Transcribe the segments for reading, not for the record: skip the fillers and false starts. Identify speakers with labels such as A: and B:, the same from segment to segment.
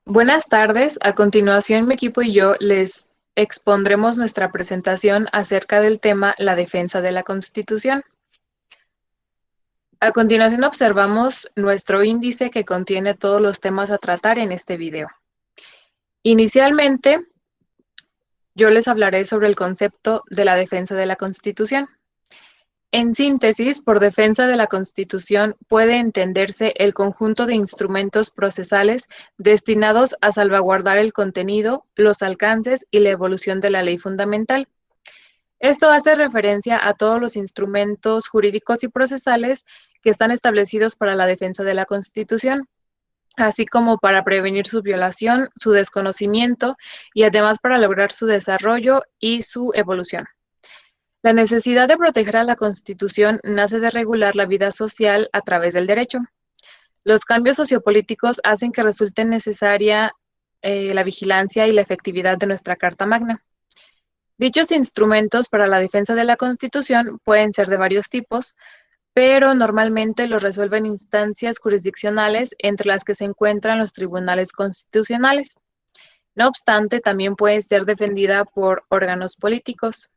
A: Buenas tardes. A continuación, mi equipo y yo les expondremos nuestra presentación acerca del tema la defensa de la Constitución. A continuación, observamos nuestro índice que contiene todos los temas a tratar en este video. Inicialmente, yo les hablaré sobre el concepto de la defensa de la Constitución. En síntesis, por defensa de la Constitución puede entenderse el conjunto de instrumentos procesales destinados a salvaguardar el contenido, los alcances y la evolución de la ley fundamental. Esto hace referencia a todos los instrumentos jurídicos y procesales que están establecidos para la defensa de la Constitución, así como para prevenir su violación, su desconocimiento y además para lograr su desarrollo y su evolución. La necesidad de proteger a la Constitución nace de regular la vida social a través del derecho. Los cambios sociopolíticos hacen que resulte necesaria la vigilancia y la efectividad de nuestra Carta Magna. Dichos instrumentos para la defensa de la Constitución pueden ser de varios tipos, pero normalmente los resuelven instancias jurisdiccionales entre las que se encuentran los tribunales constitucionales. No obstante, también puede ser defendida por órganos políticos.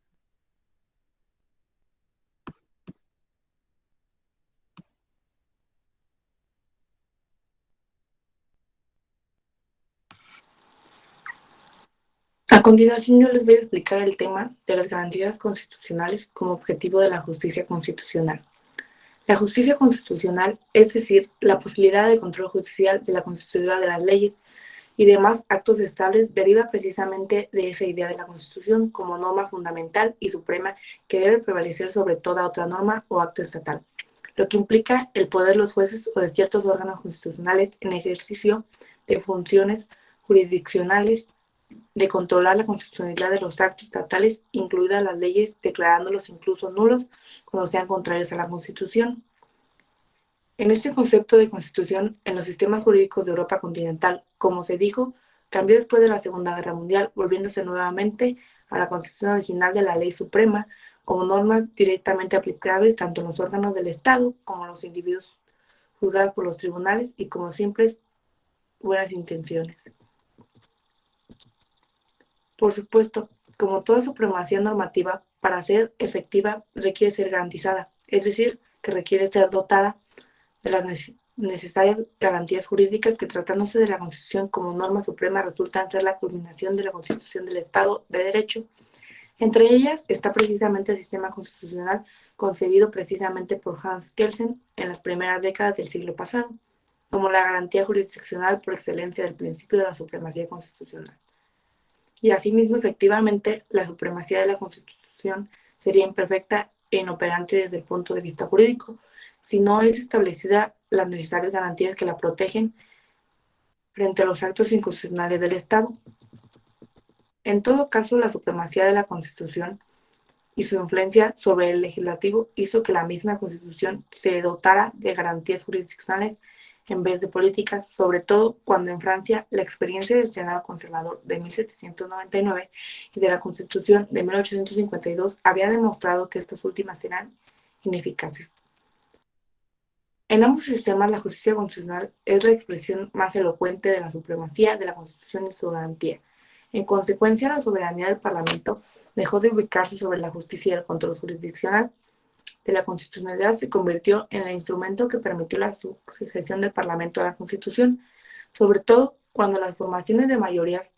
B: A continuación, yo les voy a explicar el tema de las garantías constitucionales como objetivo de la justicia constitucional. La justicia constitucional, es decir, la posibilidad de control judicial de la constitucionalidad de las leyes y demás actos estables, deriva precisamente de esa idea de la Constitución como norma fundamental y suprema que debe prevalecer sobre toda otra norma o acto estatal, lo que implica el poder de los jueces o de ciertos órganos constitucionales en ejercicio de funciones jurisdiccionales de controlar la constitucionalidad de los actos estatales, incluidas las leyes, declarándolos incluso nulos cuando sean contrarios a la Constitución. En este concepto de constitución, en los sistemas jurídicos de Europa continental, como se dijo, cambió después de la Segunda Guerra Mundial, volviéndose nuevamente a la constitución original de la Ley Suprema, como normas directamente aplicables tanto en los órganos del Estado como en los individuos juzgados por los tribunales y como simples buenas intenciones. Por supuesto, como toda supremacía normativa, para ser efectiva requiere ser garantizada, es decir, que requiere ser dotada de las necesarias garantías jurídicas que, tratándose de la Constitución como norma suprema, resultan ser la culminación de la Constitución del Estado de Derecho. Entre ellas está precisamente el sistema constitucional concebido precisamente por Hans Kelsen en las primeras décadas del siglo pasado, como la garantía jurisdiccional por excelencia del principio de la supremacía constitucional. Y asimismo, efectivamente, la supremacía de la Constitución sería imperfecta e inoperante desde el punto de vista jurídico, si no es establecida las necesarias garantías que la protegen frente a los actos inconstitucionales del Estado. En todo caso, la supremacía de la Constitución y su influencia sobre el legislativo hizo que la misma Constitución se dotara de garantías jurisdiccionales en vez de políticas, sobre todo cuando en Francia la experiencia del Senado conservador de 1799 y de la Constitución de 1852 había demostrado que estas últimas eran ineficaces. En ambos sistemas, la justicia constitucional es la expresión más elocuente de la supremacía de la Constitución y su garantía. En consecuencia, la soberanía del Parlamento dejó de ubicarse sobre la justicia y el control jurisdiccional de la constitucionalidad, se convirtió en el instrumento que permitió la sujeción del Parlamento a la Constitución, sobre todo cuando las formaciones de mayorías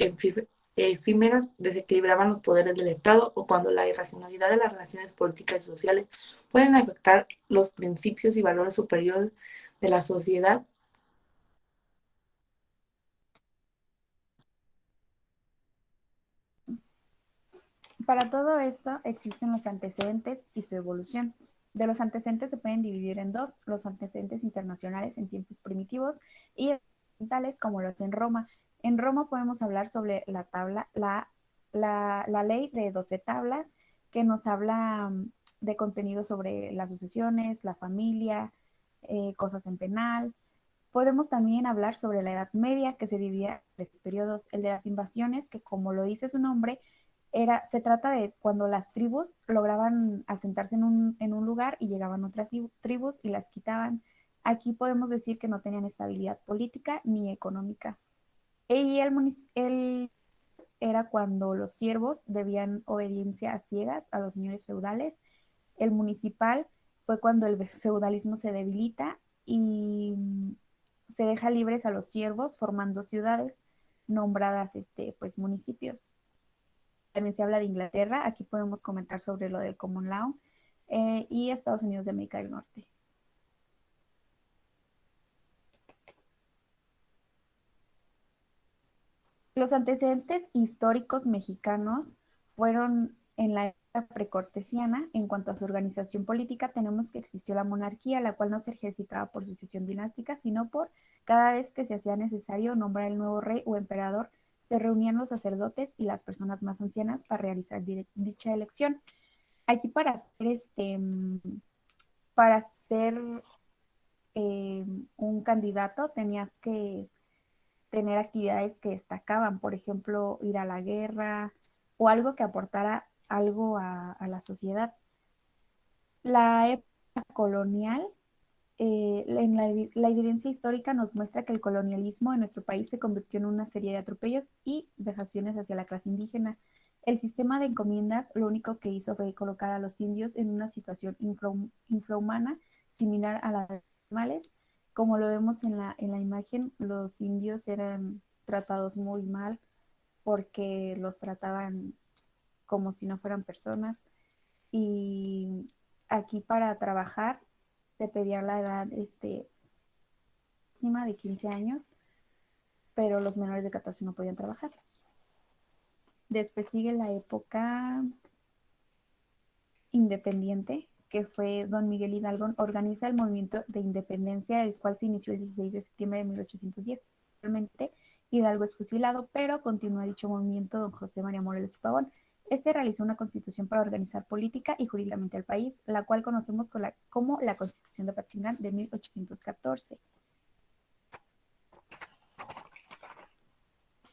B: efímeras desequilibraban los poderes del Estado o cuando la irracionalidad de las relaciones políticas y sociales pueden afectar los principios y valores superiores de la sociedad.
C: Para todo esto existen los antecedentes y su evolución. De los antecedentes se pueden dividir en dos: los antecedentes internacionales en tiempos primitivos y occidentales como los en Roma. En Roma podemos hablar sobre la ley de 12 tablas, que nos habla de contenido sobre las sucesiones, la familia, cosas en penal. Podemos también hablar sobre la Edad Media, que se dividía en tres periodos: el de las invasiones, que como lo dice su nombre, se trata de cuando las tribus lograban asentarse en un lugar y llegaban otras tribus y las quitaban. Aquí podemos decir que no tenían estabilidad política ni económica. Y el era cuando los siervos debían obediencia a ciegas a los señores feudales. El municipal fue cuando el feudalismo se debilita y se deja libres a los siervos formando ciudades nombradas pues municipios. También se habla de Inglaterra, aquí podemos comentar sobre lo del Common Law y Estados Unidos de América del Norte. Los antecedentes históricos mexicanos fueron en la época precortesiana. En cuanto a su organización política, tenemos que existió la monarquía, la cual no se ejercitaba por sucesión dinástica, sino por cada vez que se hacía necesario nombrar el nuevo rey o emperador, se reunían los sacerdotes y las personas más ancianas para realizar dicha elección. Aquí para ser un candidato tenías que tener actividades que destacaban, por ejemplo, ir a la guerra o algo que aportara algo a la sociedad. La época colonial, la evidencia histórica nos muestra que el colonialismo en nuestro país se convirtió en una serie de atropellos y vejaciones hacia la clase indígena. El sistema de encomiendas lo único que hizo fue colocar a los indios en una situación infrahumana, similar a la de los animales. Como lo vemos en la imagen, los indios eran tratados muy mal porque los trataban como si no fueran personas. Y aquí para trabajar te pedían la edad máxima de 15 años, pero los menores de 14 no podían trabajar. Después sigue la época independiente, que fue don Miguel Hidalgo, organiza el movimiento de independencia, el cual se inició el 16 de septiembre de 1810. Realmente Hidalgo es fusilado, pero continúa dicho movimiento don José María Morelos y Pavón. Este realizó una constitución para organizar política y jurídicamente al país, la cual conocemos como la Constitución de Apatzingán de 1814.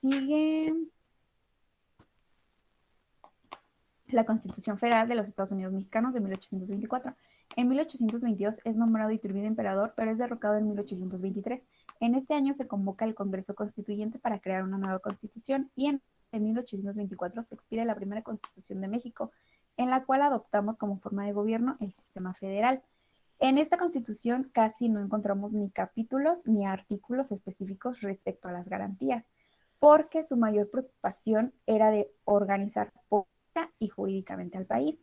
C: Sigue la Constitución Federal de los Estados Unidos Mexicanos de 1824. En 1822 es nombrado Iturbide emperador, pero es derrocado en 1823. En este año se convoca el Congreso Constituyente para crear una nueva constitución y en 1824 se expide la primera Constitución de México, en la cual adoptamos como forma de gobierno el sistema federal. En esta constitución casi no encontramos ni capítulos ni artículos específicos respecto a las garantías, porque su mayor preocupación era de organizar política y jurídicamente al país.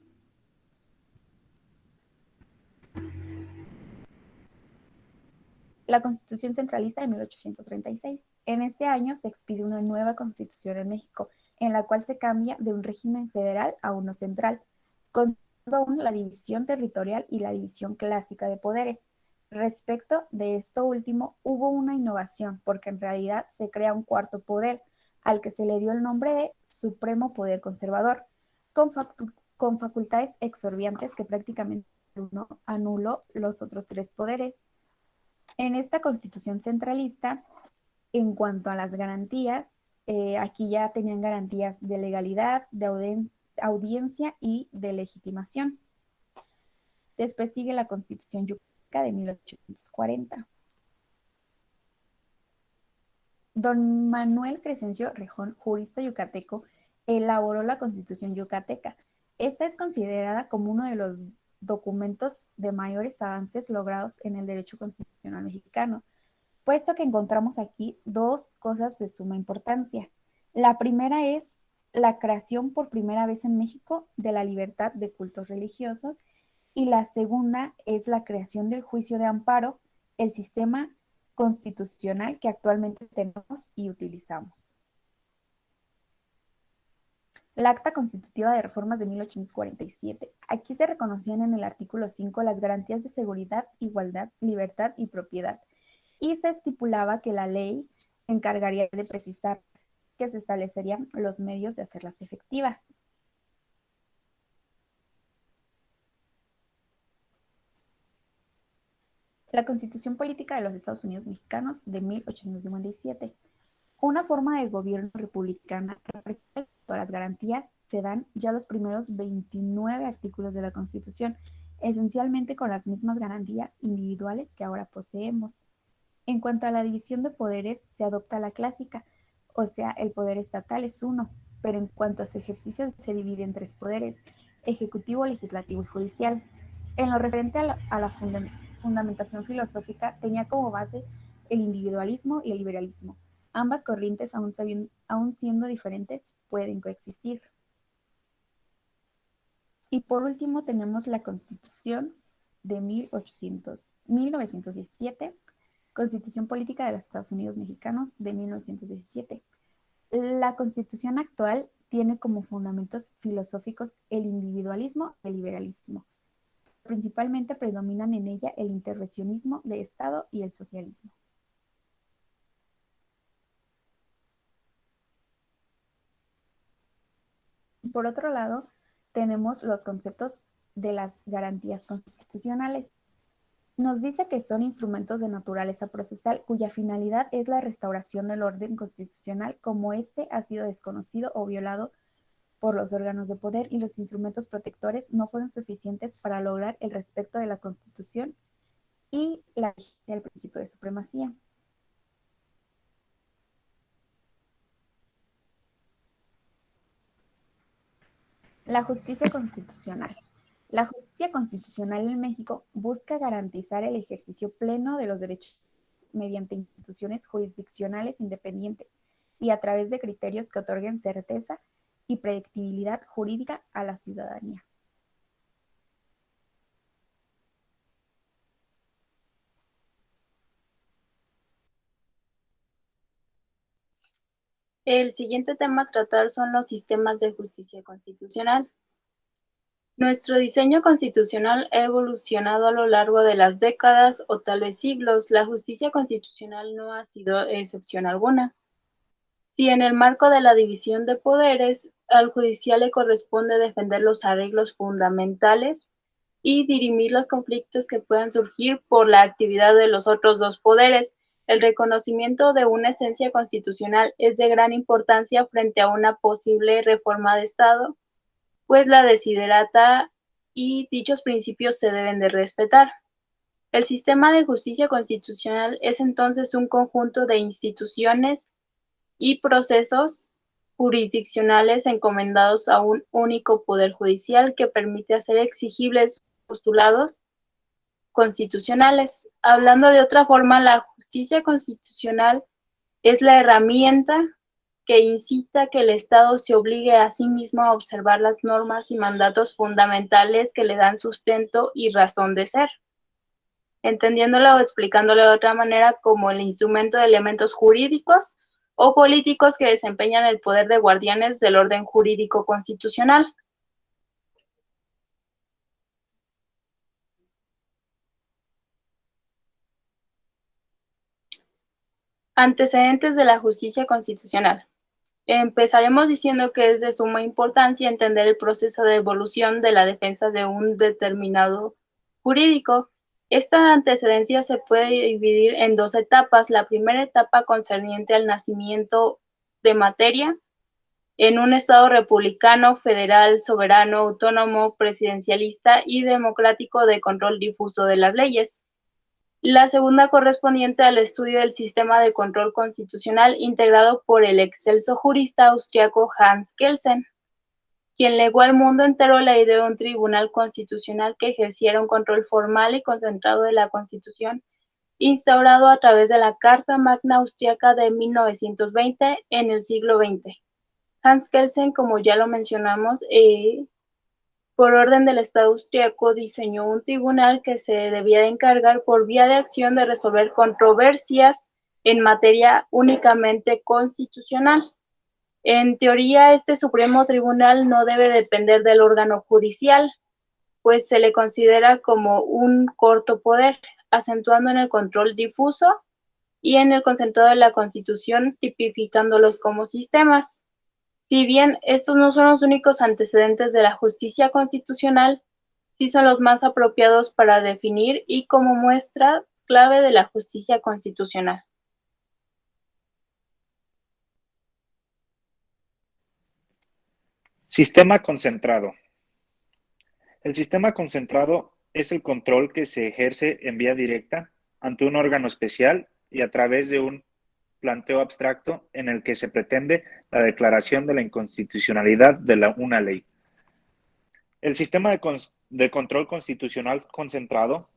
C: La Constitución Centralista de 1836. En este año se expide una nueva Constitución en México, en la cual se cambia de un régimen federal a uno central, con aún la división territorial y la división clásica de poderes. Respecto de esto último, hubo una innovación, porque en realidad se crea un cuarto poder, al que se le dio el nombre de Supremo Poder Conservador, con facultades exorbitantes que prácticamente anuló los otros tres poderes. En esta constitución centralista, en cuanto a las garantías, aquí ya tenían garantías de legalidad, de audiencia y de legitimación. Después sigue la Constitución Yucateca de 1840. Don Manuel Crescencio Rejón, jurista yucateco, elaboró la Constitución Yucateca. Esta es considerada como uno de los documentos de mayores avances logrados en el derecho constitucional mexicano, puesto que encontramos aquí dos cosas de suma importancia. La primera es la creación por primera vez en México de la libertad de cultos religiosos y la segunda es la creación del juicio de amparo, el sistema constitucional que actualmente tenemos y utilizamos. La Acta Constitutiva de Reformas de 1847. Aquí se reconocían en el artículo 5 las garantías de seguridad, igualdad, libertad y propiedad, y se estipulaba que la ley se encargaría de precisar que se establecerían los medios de hacerlas efectivas. La Constitución Política de los Estados Unidos Mexicanos de 1857. Una forma de gobierno republicana respecto a las garantías se dan ya los primeros 29 artículos de la Constitución, esencialmente con las mismas garantías individuales que ahora poseemos. En cuanto a la división de poderes, se adopta la clásica, o sea, el poder estatal es uno, pero en cuanto a su ejercicio se divide en tres poderes: ejecutivo, legislativo y judicial. En lo referente a la fundamentación filosófica, tenía como base el individualismo y el liberalismo. Ambas corrientes, aún siendo diferentes, pueden coexistir. Y por último tenemos la Constitución de 1917, Constitución Política de los Estados Unidos Mexicanos de 1917. La Constitución actual tiene como fundamentos filosóficos el individualismo y el liberalismo. Principalmente predominan en ella el intervencionismo de Estado y el socialismo. Por otro lado, tenemos los conceptos de las garantías constitucionales. Nos dice que son instrumentos de naturaleza procesal cuya finalidad es la restauración del orden constitucional como éste ha sido desconocido o violado por los órganos de poder, y los instrumentos protectores no fueron suficientes para lograr el respeto de la Constitución y la vigencia del principio de supremacía. La justicia constitucional. La justicia constitucional en México busca garantizar el ejercicio pleno de los derechos mediante instituciones jurisdiccionales independientes y a través de criterios que otorguen certeza y predictibilidad jurídica a la ciudadanía.
D: El siguiente tema a tratar son los sistemas de justicia constitucional. Nuestro diseño constitucional ha evolucionado a lo largo de las décadas o tal vez siglos. La justicia constitucional no ha sido excepción alguna. Si en el marco de la división de poderes, al judicial le corresponde defender los arreglos fundamentales y dirimir los conflictos que puedan surgir por la actividad de los otros dos poderes, el reconocimiento de una esencia constitucional es de gran importancia frente a una posible reforma de Estado, pues la desiderata y dichos principios se deben de respetar. El sistema de justicia constitucional es entonces un conjunto de instituciones y procesos jurisdiccionales encomendados a un único poder judicial que permite hacer exigibles postulados constitucionales. Hablando de otra forma, la justicia constitucional es la herramienta que incita a que el Estado se obligue a sí mismo a observar las normas y mandatos fundamentales que le dan sustento y razón de ser, entendiéndolo o explicándolo de otra manera como el instrumento de elementos jurídicos o políticos que desempeñan el poder de guardianes del orden jurídico constitucional. Antecedentes de la justicia constitucional. Empezaremos diciendo que es de suma importancia entender el proceso de evolución de la defensa de un determinado jurídico. Esta antecedencia se puede dividir en dos etapas. La primera etapa concerniente al nacimiento de materia en un Estado republicano, federal, soberano, autónomo, presidencialista y democrático de control difuso de las leyes. La segunda correspondiente al estudio del sistema de control constitucional integrado por el excelso jurista austriaco Hans Kelsen, quien legó al mundo entero la idea de un tribunal constitucional que ejerciera un control formal y concentrado de la Constitución, instaurado a través de la Carta Magna Austriaca de 1920 en el siglo XX. Hans Kelsen, como ya lo mencionamos, por orden del Estado austriaco, diseñó un tribunal que se debía de encargar por vía de acción de resolver controversias en materia únicamente constitucional. En teoría, este Supremo Tribunal no debe depender del órgano judicial, pues se le considera como un corto poder, acentuando en el control difuso y en el concentrado de la Constitución, tipificándolos como sistemas. Si bien estos no son los únicos antecedentes de la justicia constitucional, sí son los más apropiados para definir y como muestra clave de la justicia constitucional.
E: Sistema concentrado. El sistema concentrado es el control que se ejerce en vía directa ante un órgano especial y a través de un planteo abstracto en el que se pretende la declaración de la inconstitucionalidad de una ley. El sistema de control constitucional concentrado,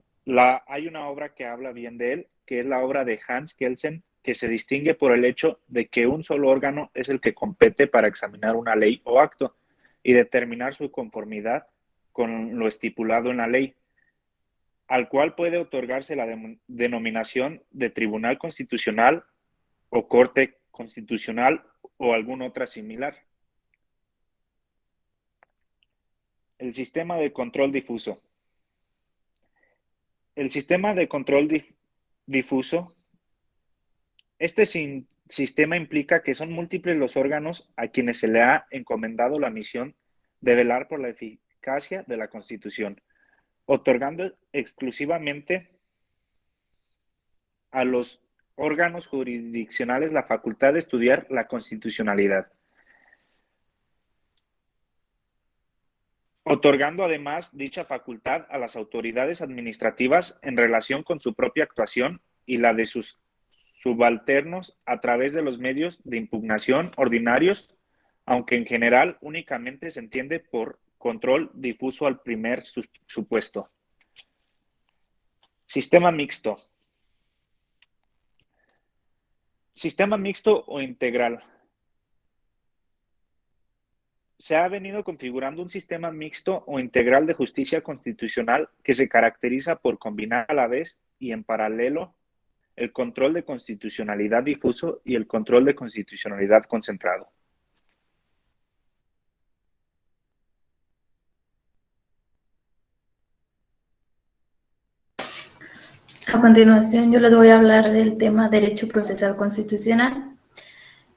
E: hay una obra que habla bien de él, que es la obra de Hans Kelsen, que se distingue por el hecho de que un solo órgano es el que compete para examinar una ley o acto y determinar su conformidad con lo estipulado en la ley, al cual puede otorgarse la denominación de Tribunal Constitucional o Corte Constitucional o alguna otra similar. El sistema de control difuso. El sistema de control difuso. Este sistema implica que son múltiples los órganos a quienes se le ha encomendado la misión de velar por la eficacia de la Constitución, otorgando exclusivamente a los órganos jurisdiccionales la facultad de estudiar la constitucionalidad, otorgando además dicha facultad a las autoridades administrativas en relación con su propia actuación y la de sus subalternos a través de los medios de impugnación ordinarios, aunque en general únicamente se entiende por control difuso al primer supuesto. Sistema mixto. Sistema mixto o integral. Se ha venido configurando un sistema mixto o integral de justicia constitucional que se caracteriza por combinar a la vez y en paralelo el control de constitucionalidad difuso y el control de constitucionalidad concentrado.
F: A continuación, yo les voy a hablar del tema Derecho Procesal Constitucional.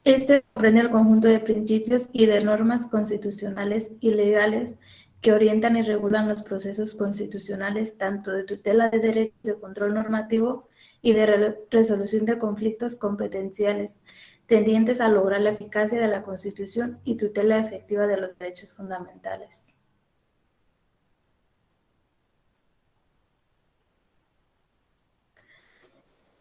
F: Este comprende el conjunto de principios y de normas constitucionales y legales que orientan y regulan los procesos constitucionales, tanto de tutela de derechos, de control normativo y de resolución de conflictos competenciales, tendientes a lograr la eficacia de la Constitución y tutela efectiva de los derechos fundamentales.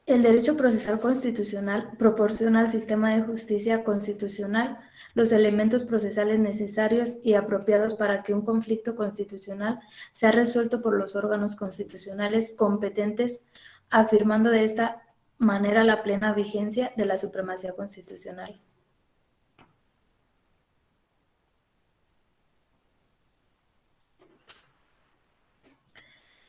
F: El derecho procesal constitucional proporciona al sistema de justicia constitucional los elementos procesales necesarios y apropiados para que un conflicto constitucional sea resuelto por los órganos constitucionales competentes, afirmando de esta manera la plena vigencia de la supremacía constitucional.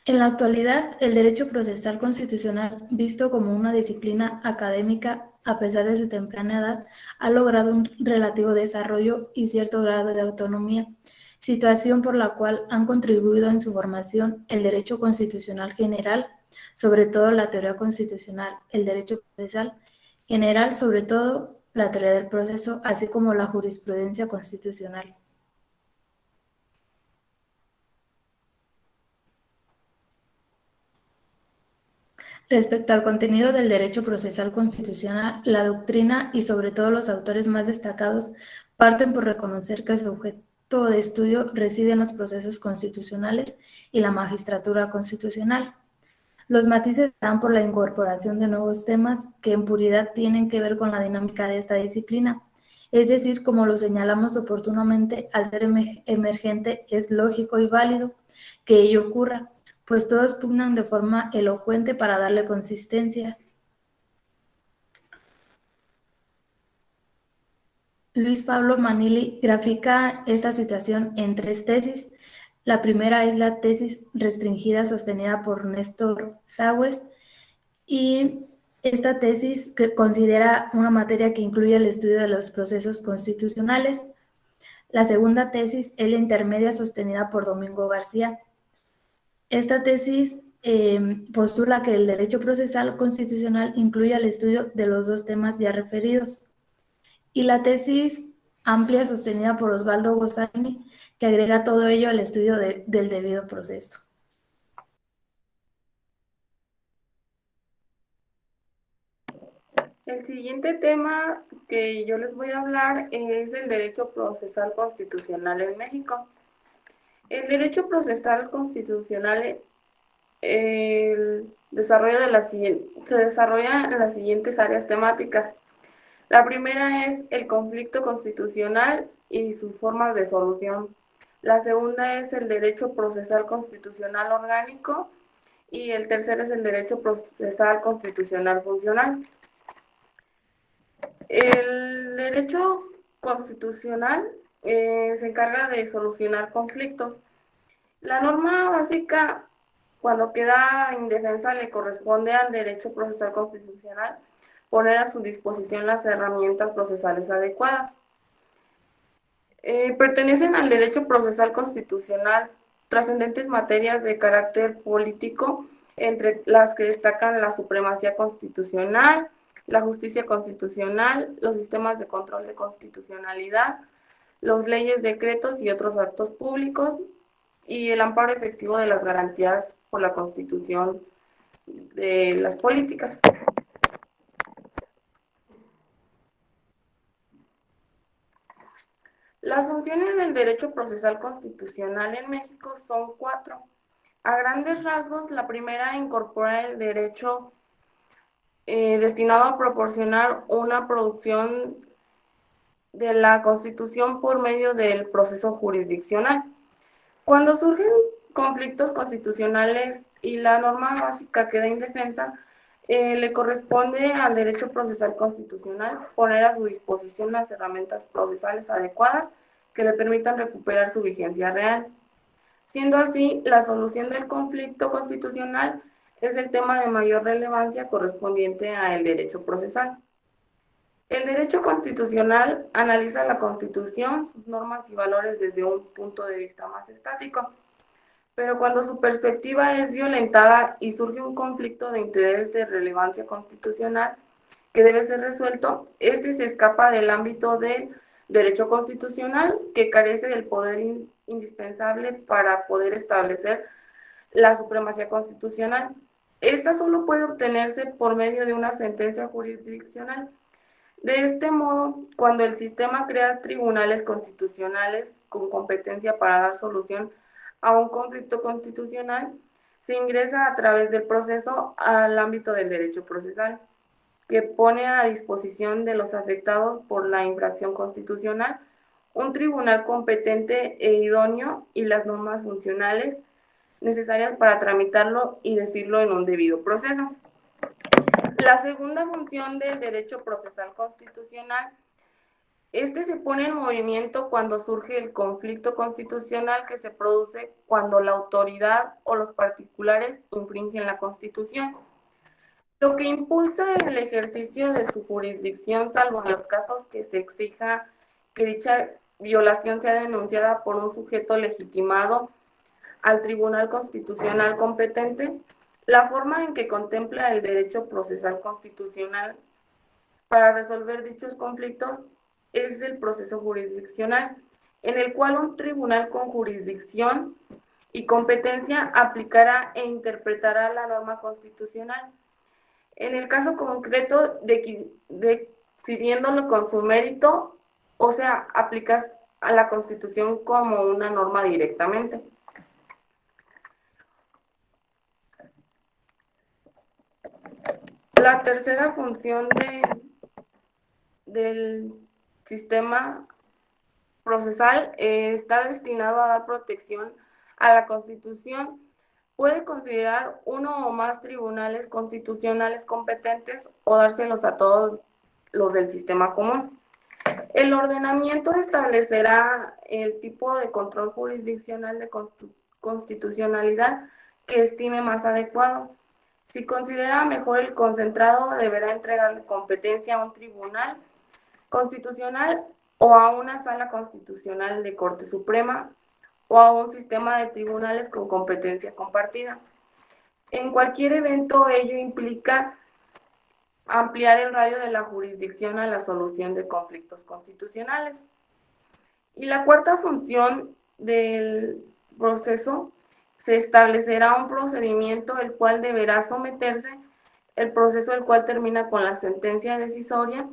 F: En la actualidad, el derecho procesal constitucional, visto como una disciplina académica, a pesar de su temprana edad, ha logrado un relativo desarrollo y cierto grado de autonomía, situación por la cual han contribuido en su formación el derecho constitucional general, sobre todo la teoría constitucional, el derecho procesal general, sobre todo la teoría del proceso, así como la jurisprudencia constitucional. Respecto al contenido del derecho procesal constitucional, la doctrina y sobre todo los autores más destacados parten por reconocer que su objeto de estudio reside en los procesos constitucionales y la magistratura constitucional. Los matices dan por la incorporación de nuevos temas que en puridad tienen que ver con la dinámica de esta disciplina. Es decir, como lo señalamos oportunamente, al ser emergente es lógico y válido que ello ocurra, pues todos pugnan de forma elocuente para darle consistencia. Luis Pablo Manili grafica esta situación en 3 tesis. La primera es la tesis restringida sostenida por Néstor Sagües, y esta tesis que considera una materia que incluye el estudio de los procesos constitucionales. La segunda tesis es la intermedia sostenida por Domingo García. Esta tesis postula que el derecho procesal constitucional incluye el estudio de los 2 temas ya referidos. Y la tesis amplia sostenida por Osvaldo Gossaini, que agrega todo ello al estudio del debido proceso.
B: El siguiente tema que yo les voy a hablar es el derecho procesal constitucional en México. El derecho procesal constitucional se desarrolla en las siguientes áreas temáticas. La primera es el conflicto constitucional y sus formas de solución. La segunda es el derecho procesal constitucional orgánico y el tercero es el derecho procesal constitucional funcional. El derecho constitucional se encarga de solucionar conflictos. La norma básica, cuando queda indefensa, le corresponde al derecho procesal constitucional poner a su disposición las herramientas procesales adecuadas. Pertenecen al derecho procesal constitucional trascendentes materias de carácter político, entre las que destacan la supremacía constitucional, la justicia constitucional, los sistemas de control de constitucionalidad, las leyes, decretos y otros actos públicos, y el amparo efectivo de las garantías por la Constitución de las políticas. Las funciones del derecho procesal constitucional en México son 4. A grandes rasgos, la primera incorpora el derecho destinado a proporcionar una producción de la Constitución por medio del proceso jurisdiccional. Cuando surgen conflictos constitucionales y la norma básica queda indefensa, le corresponde al derecho procesal constitucional poner a su disposición las herramientas procesales adecuadas que le permitan recuperar su vigencia real. Siendo así, la solución del conflicto constitucional es el tema de mayor relevancia correspondiente al derecho procesal. El derecho constitucional analiza la Constitución, sus normas y valores desde un punto de vista más estático, pero cuando su perspectiva es violentada y surge un conflicto de interés de relevancia constitucional que debe ser resuelto, este se escapa del ámbito del derecho constitucional, que carece del poder indispensable para poder establecer la supremacía constitucional. Esta solo puede obtenerse por medio de una sentencia jurisdiccional. De este modo, cuando el sistema crea tribunales constitucionales con competencia para dar solución a un conflicto constitucional, se ingresa a través del proceso al ámbito del derecho procesal, que pone a disposición de los afectados por la infracción constitucional un tribunal competente e idóneo y las normas funcionales necesarias para tramitarlo y decirlo en un debido proceso. La segunda función del derecho procesal constitucional, se pone en movimiento cuando surge el conflicto constitucional que se produce cuando la autoridad o los particulares infringen la Constitución. Lo que impulsa el ejercicio de su jurisdicción, salvo en los casos que se exija que dicha violación sea denunciada por un sujeto legitimado al Tribunal Constitucional competente, la forma en que contempla el derecho procesal constitucional para resolver dichos conflictos es el proceso jurisdiccional, en el cual un tribunal con jurisdicción y competencia aplicará e interpretará la norma constitucional. En el caso concreto, decidiéndolo con su mérito, o sea, aplicas a la Constitución como una norma directamente. La tercera función del sistema procesal está destinado a dar protección a la Constitución. Puede considerar uno o más tribunales constitucionales competentes o dárselos a todos los del sistema común. El ordenamiento establecerá el tipo de control jurisdiccional de constitucionalidad que estime más adecuado. Si considera mejor el concentrado, deberá entregarle competencia a un tribunal constitucional o a una sala constitucional de Corte Suprema o a un sistema de tribunales con competencia compartida. En cualquier evento, ello implica ampliar el radio de la jurisdicción a la solución de conflictos constitucionales. Y la cuarta función del proceso, se establecerá un procedimiento el cual deberá someterse, el proceso el cual termina con la sentencia decisoria,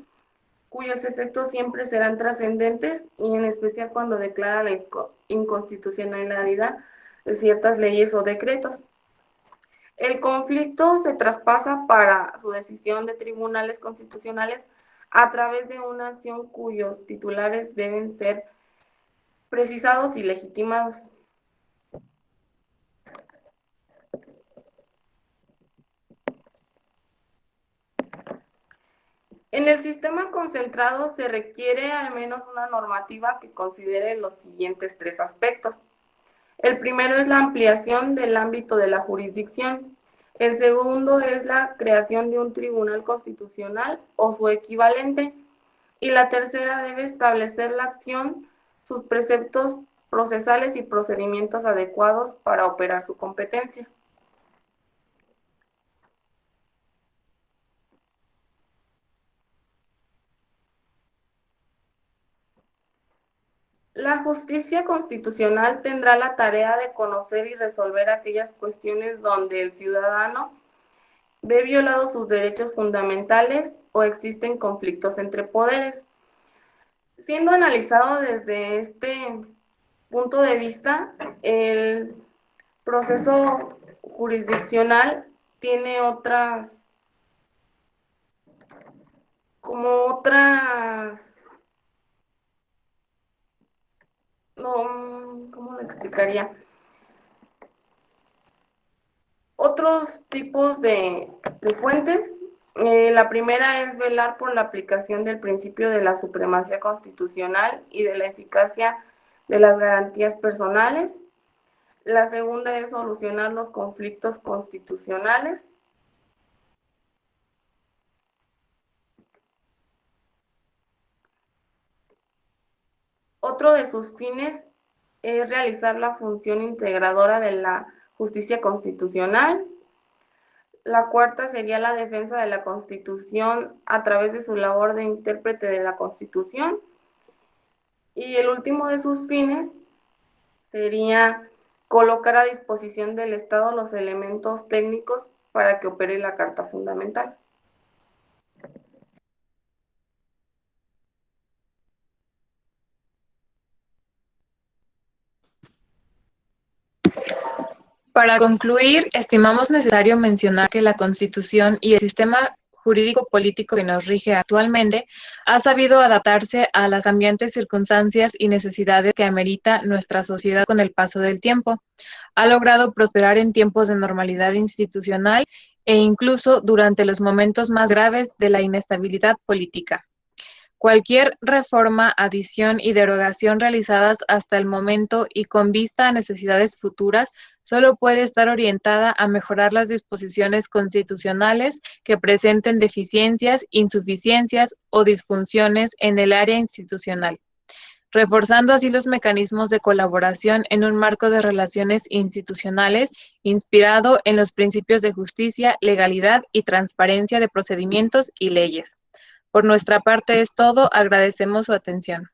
B: cuyos efectos siempre serán trascendentes y en especial cuando declara la inconstitucionalidad de ciertas leyes o decretos. El conflicto se traspasa para su decisión de tribunales constitucionales a través de una acción cuyos titulares deben ser precisados y legitimados. En el sistema concentrado se requiere al menos una normativa que considere los siguientes tres aspectos. El primero es la ampliación del ámbito de la jurisdicción. El segundo es la creación de un tribunal constitucional o su equivalente. Y la tercera debe establecer la acción, sus preceptos procesales y procedimientos adecuados para operar su competencia. La justicia constitucional tendrá la tarea de conocer y resolver aquellas cuestiones donde el ciudadano ve violados sus derechos fundamentales o existen conflictos entre poderes. Siendo analizado desde este punto de vista, el proceso jurisdiccional tiene ¿cómo lo explicaría? Otros tipos de fuentes. La primera es velar por la aplicación del principio de la supremacía constitucional y de la eficacia de las garantías personales. La segunda es solucionar los conflictos constitucionales. Otro de sus fines es realizar la función integradora de la justicia constitucional. La cuarta sería la defensa de la Constitución a través de su labor de intérprete de la Constitución. Y el último de sus fines sería colocar a disposición del Estado los elementos técnicos para que opere la Carta Fundamental.
A: Para concluir, estimamos necesario mencionar que la Constitución y el sistema jurídico-político que nos rige actualmente ha sabido adaptarse a las cambiantes circunstancias y necesidades que amerita nuestra sociedad con el paso del tiempo. Ha logrado prosperar en tiempos de normalidad institucional e incluso durante los momentos más graves de la inestabilidad política. Cualquier reforma, adición y derogación realizadas hasta el momento y con vista a necesidades futuras solo puede estar orientada a mejorar las disposiciones constitucionales que presenten deficiencias, insuficiencias o disfunciones en el área institucional, reforzando así los mecanismos de colaboración en un marco de relaciones institucionales inspirado en los principios de justicia, legalidad y transparencia de procedimientos y leyes. Por nuestra parte es todo, agradecemos su atención.